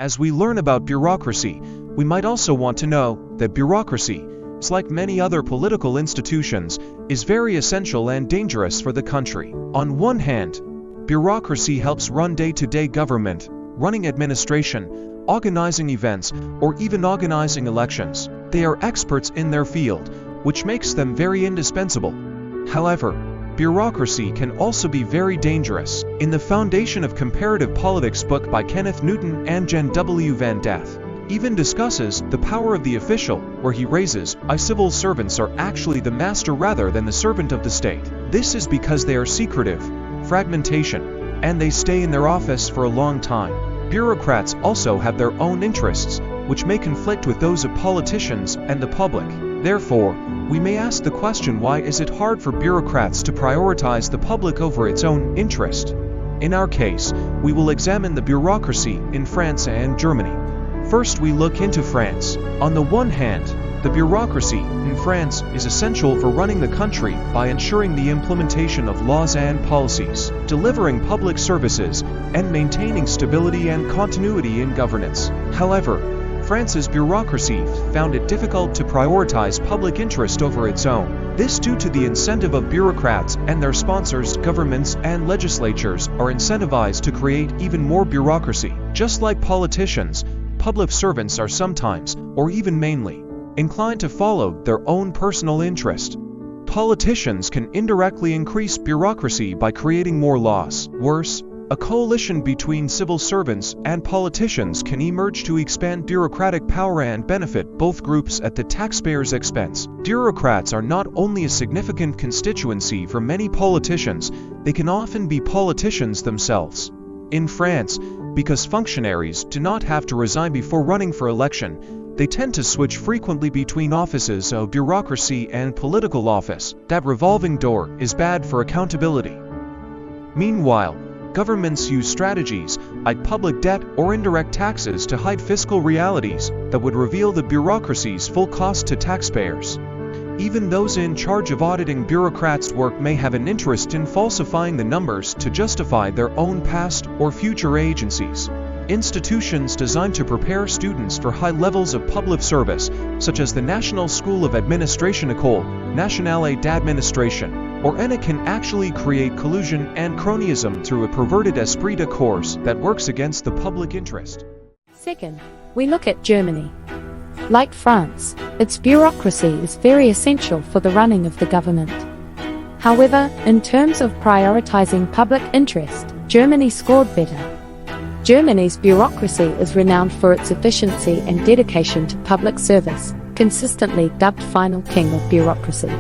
As we learn about bureaucracy, we might also want to know that bureaucracy, like many other political institutions, is very essential and dangerous for the country. On one hand, bureaucracy helps run day-to-day government, running administration, organizing events, or even organizing elections. They are experts in their field, which makes them very indispensable. However, bureaucracy can also be very dangerous. In The Foundation of Comparative Politics book by Kenneth Newton and Jen W. Van Dath, even discusses the power of the official, where he raises, civil servants are actually the master rather than the servant of the state. This is because they are secretive, fragmentation, and they stay in their office for a long time. Bureaucrats also have their own interests, which may conflict with those of politicians and the public. Therefore, we may ask the question, why is it hard for bureaucrats to prioritize the public over its own interest? In our case, we will examine the bureaucracy in France and Germany. First, we look into France. On the one hand, the bureaucracy in France is essential for running the country by ensuring the implementation of laws and policies, delivering public services, and maintaining stability and continuity in governance. However, France's bureaucracy found it difficult to prioritize public interest over its own. This due to the incentive of bureaucrats and their sponsors. Governments and legislatures are incentivized to create even more bureaucracy. Just like politicians, public servants are sometimes, or even mainly, inclined to follow their own personal interest. Politicians can indirectly increase bureaucracy by creating more laws. Worse, a coalition between civil servants and politicians can emerge to expand bureaucratic power and benefit both groups at the taxpayer's expense. Bureaucrats are not only a significant constituency for many politicians, they can often be politicians themselves. In France, because functionaries do not have to resign before running for election, they tend to switch frequently between offices of bureaucracy and political office. That revolving door is bad for accountability. Meanwhile, governments use strategies like public debt or indirect taxes to hide fiscal realities that would reveal the bureaucracy's full cost to taxpayers. Even those in charge of auditing bureaucrats' work may have an interest in falsifying the numbers to justify their own past or future agencies. Institutions designed to prepare students for high levels of public service, such as the National School of Administration École Nationale d'Administration, or ENA, can actually create collusion and cronyism through a perverted esprit de corps that works against the public interest. Second, we look at Germany. Like France, its bureaucracy is very essential for the running of the government. However, in terms of prioritizing public interest, Germany scored better. Germany's bureaucracy is renowned for its efficiency and dedication to public service, consistently dubbed final king of bureaucracy.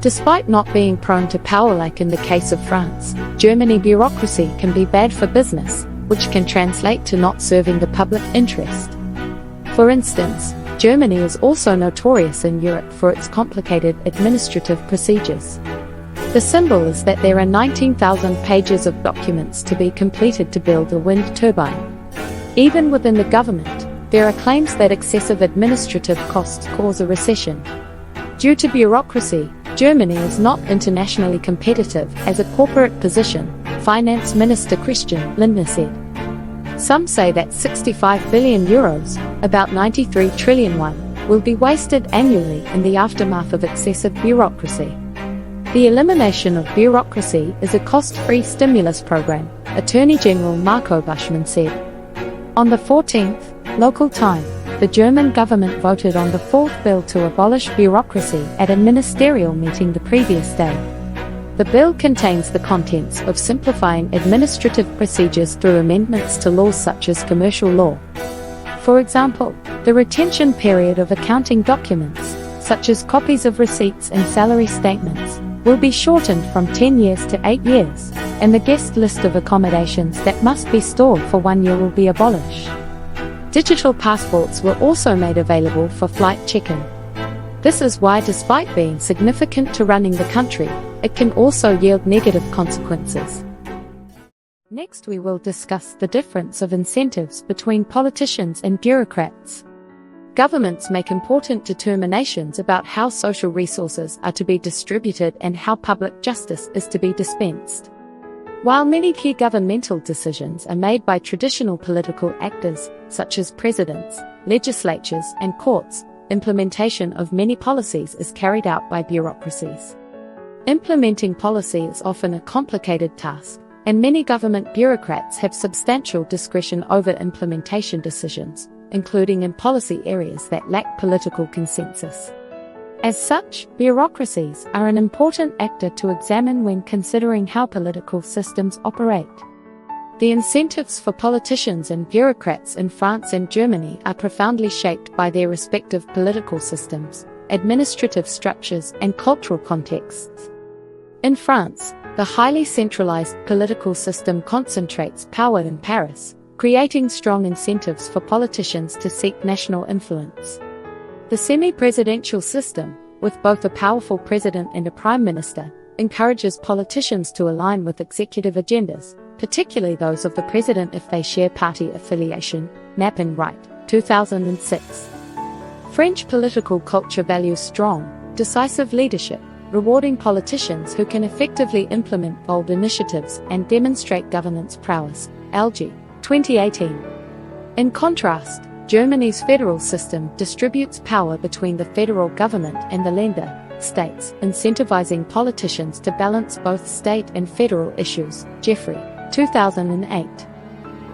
Despite not being prone to power like in the case of France, Germany bureaucracy can be bad for business, which can translate to not serving the public interest. For instance, Germany is also notorious in Europe for its complicated administrative procedures. The symbol is that there are 19,000 pages of documents to be completed to build a wind turbine. Even within the government, there are claims that excessive administrative costs cause a recession. Due to bureaucracy, Germany is not internationally competitive as a corporate position, Finance Minister Christian Lindner said. Some say that 65 billion euros, about 93 trillion won, will be wasted annually in the aftermath of excessive bureaucracy. The elimination of bureaucracy is a cost-free stimulus program, Attorney General Marco Buschmann said. On the 14th, local time, the German government voted on the fourth bill to abolish bureaucracy at a ministerial meeting the previous day. The bill contains the contents of simplifying administrative procedures through amendments to laws such as commercial law. For example, the retention period of accounting documents, such as copies of receipts and salary statements, will be shortened from 10 years to 8 years, and the guest list of accommodations that must be stored for 1 year will be abolished. Digital passports were also made available for flight check-in. This is why, despite being significant to running the country, it can also yield negative consequences. Next, we will discuss the difference of incentives between politicians and bureaucrats. Governments make important determinations about how social resources are to be distributed and how public justice is to be dispensed. While many key governmental decisions are made by traditional political actors, such as presidents, legislatures, and courts, implementation of many policies is carried out by bureaucracies. Implementing policy is often a complicated task, and many government bureaucrats have substantial discretion over implementation decisions, including in policy areas that lack political consensus. As such, bureaucracies are an important actor to examine when considering how political systems operate. The incentives for politicians and bureaucrats in France and Germany are profoundly shaped by their respective political systems, administrative structures, and cultural contexts. In France, the highly centralized political system concentrates power in Paris, creating strong incentives for politicians to seek national influence. The semi-presidential system, with both a powerful president and a prime minister, encourages politicians to align with executive agendas, particularly those of the president if they share party affiliation. Knapp and Wright, 2006. French political culture values strong, decisive leadership, rewarding politicians who can effectively implement bold initiatives and demonstrate governance prowess. Algy, 2018. In contrast, Germany's federal system distributes power between the federal government and the Länder, states, incentivizing politicians to balance both state and federal issues. Jeffrey, 2008.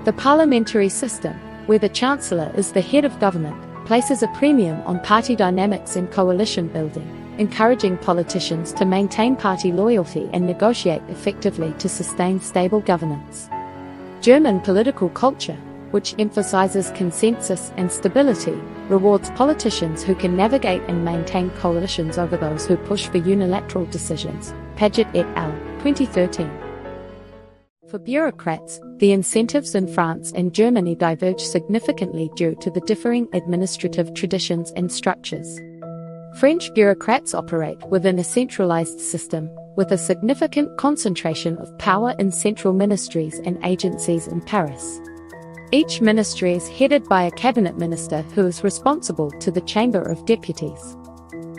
The parliamentary system, where the chancellor is the head of government, places a premium on party dynamics and coalition building, encouraging politicians to maintain party loyalty and negotiate effectively to sustain stable governance. German political culture, which emphasizes consensus and stability, rewards politicians who can navigate and maintain coalitions over those who push for unilateral decisions. Paget et al., 2013. For bureaucrats, the incentives in France and Germany diverge significantly due to the differing administrative traditions and structures. French bureaucrats operate within a centralized system, with a significant concentration of power in central ministries and agencies in Paris. Each ministry is headed by a cabinet minister who is responsible to the Chamber of Deputies.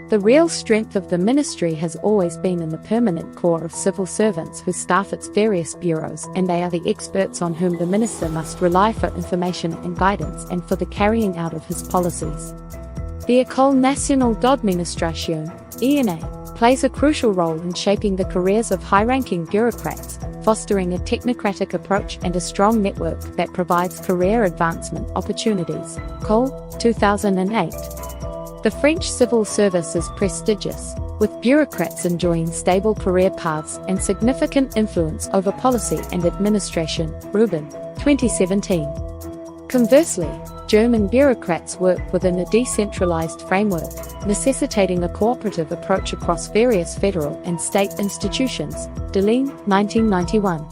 The real strength of the ministry has always been in the permanent corps of civil servants who staff its various bureaus, and they are the experts on whom the minister must rely for information and guidance and for the carrying out of his policies. The École Nationale d'Administration, ENA, plays a crucial role in shaping the careers of high-ranking bureaucrats, fostering a technocratic approach and a strong network that provides career advancement opportunities. Cole, 2008. The French civil service is prestigious, with bureaucrats enjoying stable career paths and significant influence over policy and administration. Rubin, 2017. Conversely, German bureaucrats work within a decentralized framework, necessitating a cooperative approach across various federal and state institutions. Deline, 1991.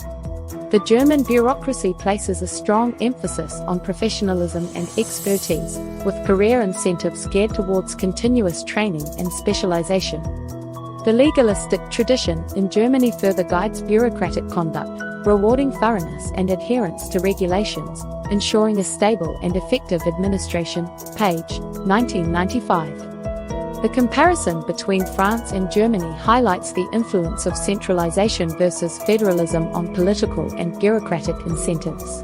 The German bureaucracy places a strong emphasis on professionalism and expertise, with career incentives geared towards continuous training and specialization. The legalistic tradition in Germany further guides bureaucratic conduct, rewarding thoroughness and adherence to regulations, ensuring a stable and effective administration. Page, 1995. The comparison between France and Germany highlights the influence of centralization versus federalism on political and bureaucratic incentives.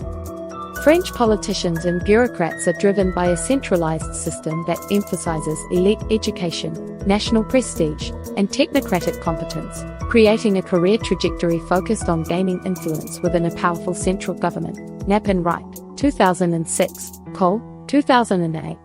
French politicians and bureaucrats are driven by a centralized system that emphasizes elite education, national prestige, and technocratic competence, creating a career trajectory focused on gaining influence within a powerful central government. Knapp and Wright, 2006, Cole, 2008.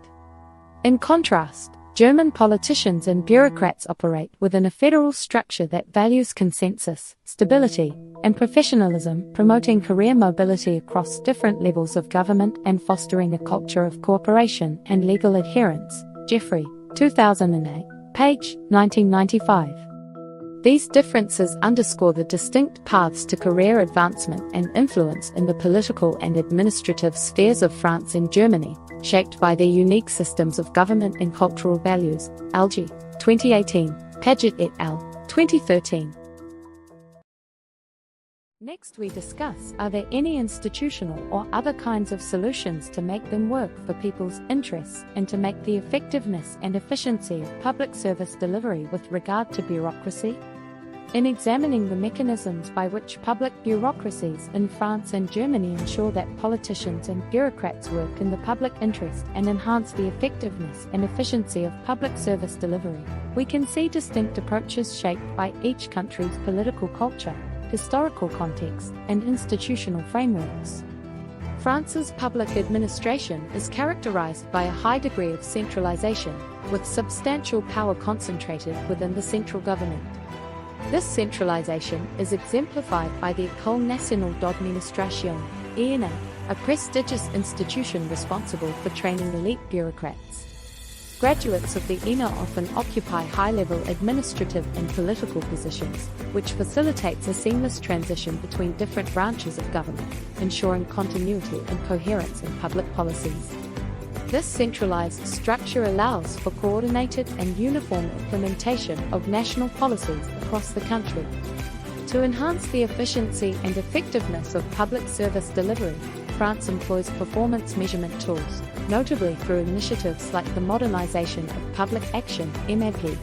In contrast, German politicians and bureaucrats operate within a federal structure that values consensus, stability, and professionalism, promoting career mobility across different levels of government and fostering a culture of cooperation and legal adherence. Jeffrey, 2008, page 1995. These differences underscore the distinct paths to career advancement and influence in the political and administrative spheres of France and Germany, shaped by their unique systems of government and cultural values. Algy, 2018, Paget et al., 2013. Next we discuss, are there any institutional or other kinds of solutions to make them work for people's interests and to make the effectiveness and efficiency of public service delivery with regard to bureaucracy? In examining the mechanisms by which public bureaucracies in France and Germany ensure that politicians and bureaucrats work in the public interest and enhance the effectiveness and efficiency of public service delivery, we can see distinct approaches shaped by each country's political culture, historical context, and institutional frameworks. France's public administration is characterized by a high degree of centralization, with substantial power concentrated within the central government. This centralization is exemplified by the École nationale d'administration, ENA, a prestigious institution responsible for training elite bureaucrats. Graduates of the ENA often occupy high-level administrative and political positions, which facilitates a seamless transition between different branches of government, ensuring continuity and coherence in public policies. This centralized structure allows for coordinated and uniform implementation of national policies across the country. To enhance the efficiency and effectiveness of public service delivery, France employs performance measurement tools, notably through initiatives like the Modernization of Public Action (MAP).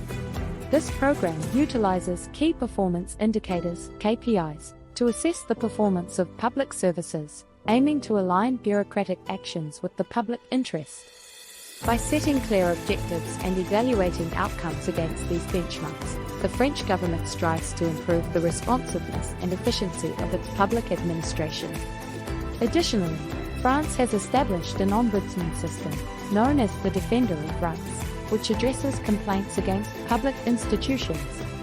This program utilizes key performance indicators (KPIs) to assess the performance of public services, aiming to align bureaucratic actions with the public interest. By setting clear objectives and evaluating outcomes against these benchmarks, the French government strives to improve the responsiveness and efficiency of its public administration. Additionally, France has established an ombudsman system, known as the Defender of Rights, which addresses complaints against public institutions,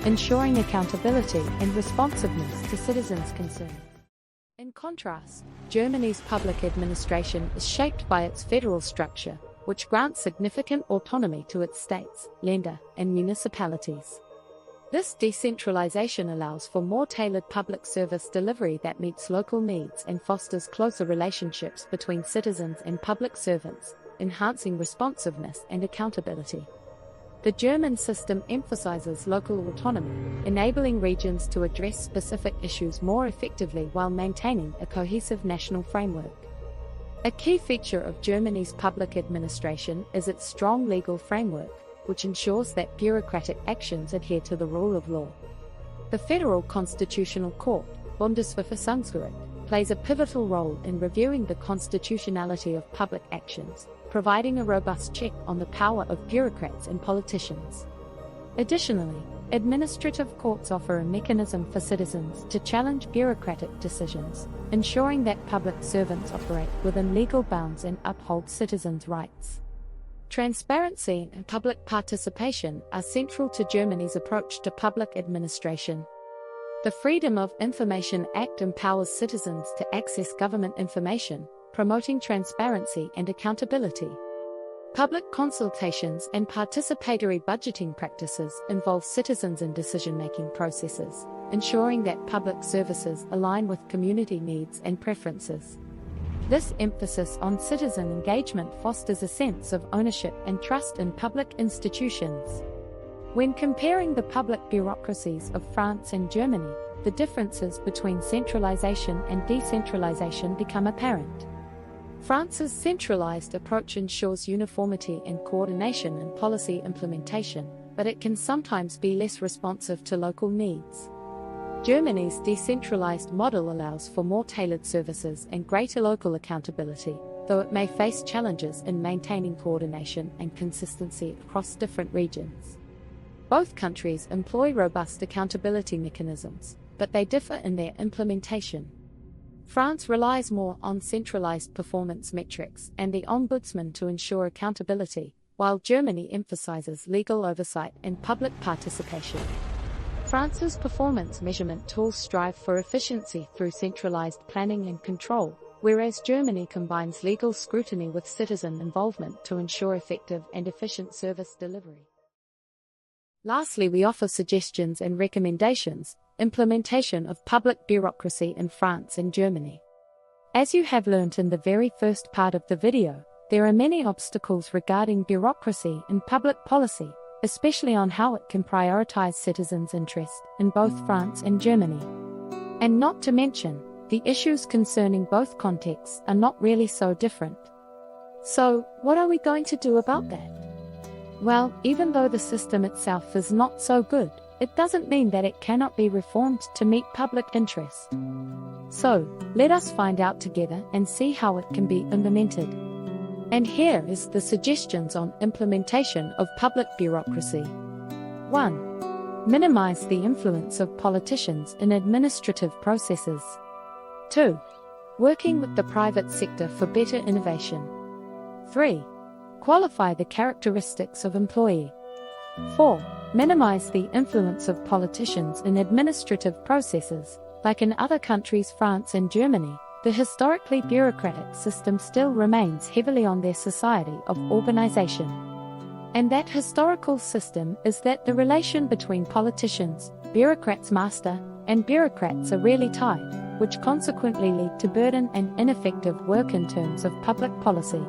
ensuring accountability and responsiveness to citizens' concerns. In contrast, Germany's public administration is shaped by its federal structure, which grants significant autonomy to its states, Länder, and municipalities. This decentralization allows for more tailored public service delivery that meets local needs and fosters closer relationships between citizens and public servants, enhancing responsiveness and accountability. The German system emphasizes local autonomy, enabling regions to address specific issues more effectively while maintaining a cohesive national framework. A key feature of Germany's public administration is its strong legal framework, which ensures that bureaucratic actions adhere to the rule of law. The Federal Constitutional Court, Bundesverfassungsgericht, plays a pivotal role in reviewing the constitutionality of public actions, providing a robust check on the power of bureaucrats and politicians. Additionally, administrative courts offer a mechanism for citizens to challenge bureaucratic decisions, ensuring that public servants operate within legal bounds and uphold citizens' rights. Transparency and public participation are central to Germany's approach to public administration. The Freedom of Information Act empowers citizens to access government information, promoting transparency and accountability. Public consultations and participatory budgeting practices involve citizens in decision-making processes, ensuring that public services align with community needs and preferences. This emphasis on citizen engagement fosters a sense of ownership and trust in public institutions. When comparing the public bureaucracies of France and Germany, the differences between centralization and decentralization become apparent. France's centralized approach ensures uniformity and coordination in policy implementation, but it can sometimes be less responsive to local needs. Germany's decentralized model allows for more tailored services and greater local accountability, though it may face challenges in maintaining coordination and consistency across different regions. Both countries employ robust accountability mechanisms, but they differ in their implementation. France relies more on centralized performance metrics and the ombudsman to ensure accountability, while Germany emphasizes legal oversight and public participation. France's performance measurement tools strive for efficiency through centralized planning and control, whereas Germany combines legal scrutiny with citizen involvement to ensure effective and efficient service delivery. Lastly, we offer suggestions and recommendations. Implementation of public bureaucracy in France and Germany. As you have learnt in the very first part of the video, there are many obstacles regarding bureaucracy in public policy, especially on how it can prioritize citizens' interest in both France and Germany. And not to mention, the issues concerning both contexts are not really so different. So, what are we going to do about that? Well, even though the system itself is not so good, it doesn't mean that it cannot be reformed to meet public interest. So, let us find out together and see how it can be implemented. And here is the suggestions on implementation of public bureaucracy. 1. Minimize the influence of politicians in administrative processes. 2. Working with the private sector for better innovation. 3. Qualify the characteristics of employee. 4. Minimize the influence of politicians in administrative processes. Like in other countries, France and Germany, the historically bureaucratic system still remains heavily on their society of organization. And that historical system is that the relation between politicians, bureaucrats master, and bureaucrats are rarely tied, which consequently lead to burden and ineffective work in terms of public policy.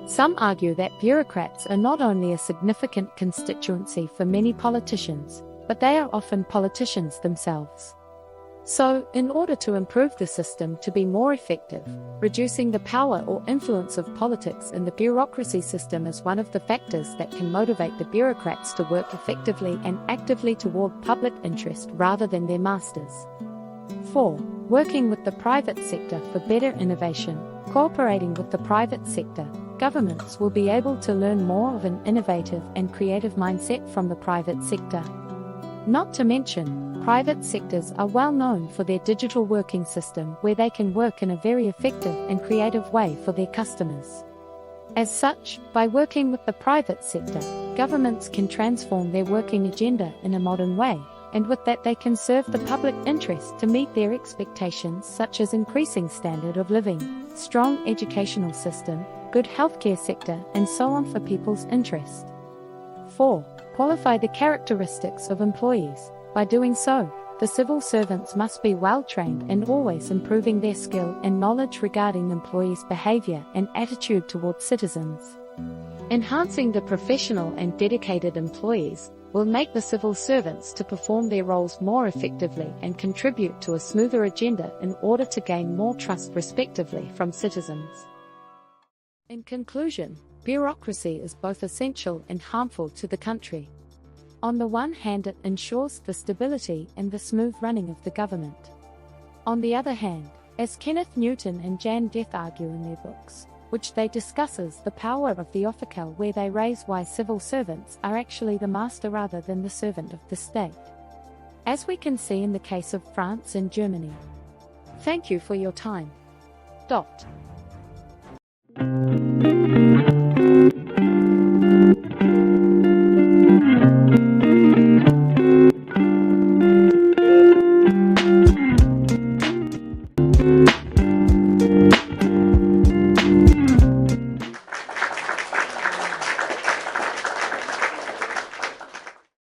Some argue that bureaucrats are not only a significant constituency for many politicians, but they are often politicians themselves. So, in order to improve the system to be more effective, reducing the power or influence of politics in the bureaucracy system is one of the factors that can motivate the bureaucrats to work effectively and actively toward public interest rather than their masters. 4. Working with the private sector for better innovation. Cooperating with the private sector, governments will be able to learn more of an innovative and creative mindset from the private sector. Not to mention, private sectors are well known for their digital working system where they can work in a very effective and creative way for their customers. As such, by working with the private sector, governments can transform their working agenda in a modern way, and with that they can serve the public interest to meet their expectations such as increasing standard of living, strong educational system, good healthcare sector, and so on for people's interest. 4. Qualify the characteristics of employees. By doing so, the civil servants must be well trained and always improving their skill and knowledge regarding employees' behavior and attitude towards citizens. Enhancing the professional and dedicated employees will make the civil servants to perform their roles more effectively and contribute to a smoother agenda in order to gain more trust respectively from citizens. In conclusion, bureaucracy is both essential and harmful to the country. On the one hand, it ensures the stability and the smooth running of the government. On the other hand, as Kenneth Newton and Jan Death argue in their books, which they discusses the power of the official, where they raise why civil servants are actually the master rather than the servant of the state, as we can see in the case of France and Germany. Thank you for your time.